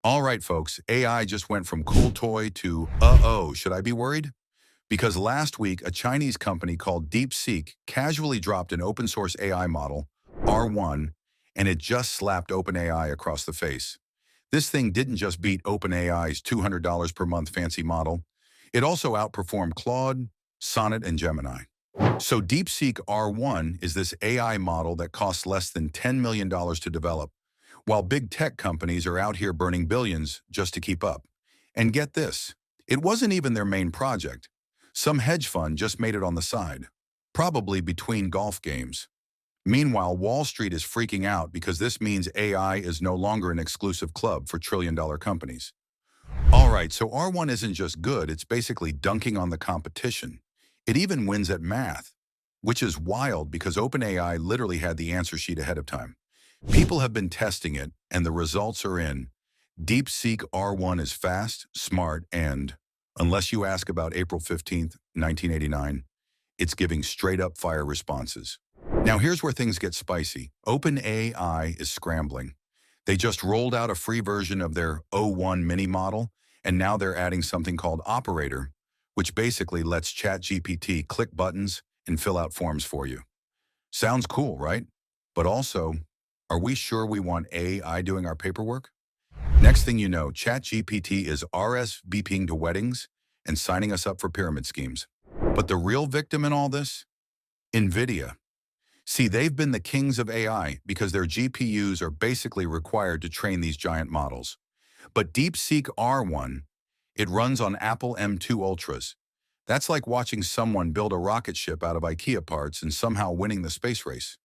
All right, folks, AI just went from cool toy to, uh-oh, should I be worried? Because last week, a Chinese company called DeepSeek casually dropped an open source AI model, R1, and it just slapped OpenAI across the face. This thing didn't just beat OpenAI's $200 per month fancy model, it also outperformed Claude, Sonnet, and Gemini. So DeepSeek R1 is this AI model that costs less than $10 million to develop, while big tech companies are out here burning billions just to keep up. And get this, it wasn't even their main project. Some hedge fund just made it on the side, probably between golf games. Meanwhile, Wall Street is freaking out because this means AI is no longer an exclusive club for trillion-dollar companies. All right, so R1 isn't just good, it's basically dunking on the competition. It even wins at math, which is wild because OpenAI literally had the answer sheet ahead of time. People have been testing it, and the results are in. DeepSeek R1 is fast, smart, and, unless you ask about April 15th, 1989, it's giving straight-up fire responses. Now here's where things get spicy. OpenAI is scrambling. They just rolled out a free version of their O1 mini model, and now they're adding something called Operator, which basically lets ChatGPT click buttons and fill out forms for you. Sounds cool, right? But also, are we sure we want AI doing our paperwork? Next thing you know, ChatGPT is RSVPing to weddings and signing us up for pyramid schemes. But the real victim in all this? NVIDIA. See, they've been the kings of AI because their GPUs are basically required to train these giant models. But DeepSeek R1, it runs on Apple M2 Ultras. That's like watching someone build a rocket ship out of IKEA parts and somehow winning the space race.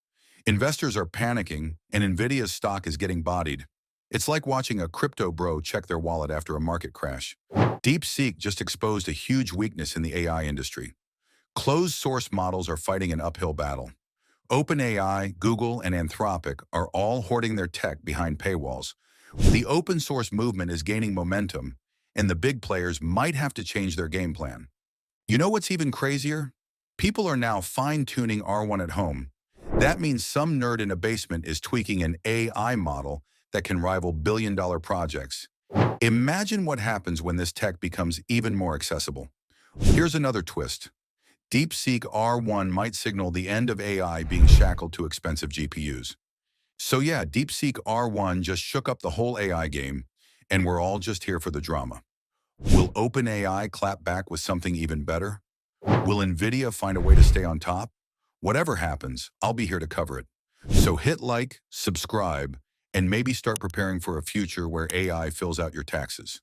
Investors are panicking, and NVIDIA's stock is getting bodied. It's like watching a crypto bro check their wallet after a market crash. DeepSeek just exposed a huge weakness in the AI industry. Closed-source models are fighting an uphill battle. OpenAI, Google, and Anthropic are all hoarding their tech behind paywalls. The open-source movement is gaining momentum, and the big players might have to change their game plan. You know what's even crazier? People are now fine-tuning R1 at home. That means some nerd in a basement is tweaking an AI model that can rival billion-dollar projects. Imagine what happens when this tech becomes even more accessible. Here's another twist. DeepSeek R1 might signal the end of AI being shackled to expensive GPUs. So yeah, DeepSeek R1 just shook up the whole AI game, and we're all just here for the drama. Will OpenAI clap back with something even better? Will NVIDIA find a way to stay on top? Whatever happens, I'll be here to cover it. So hit like, subscribe, and maybe start preparing for a future where AI fills out your taxes.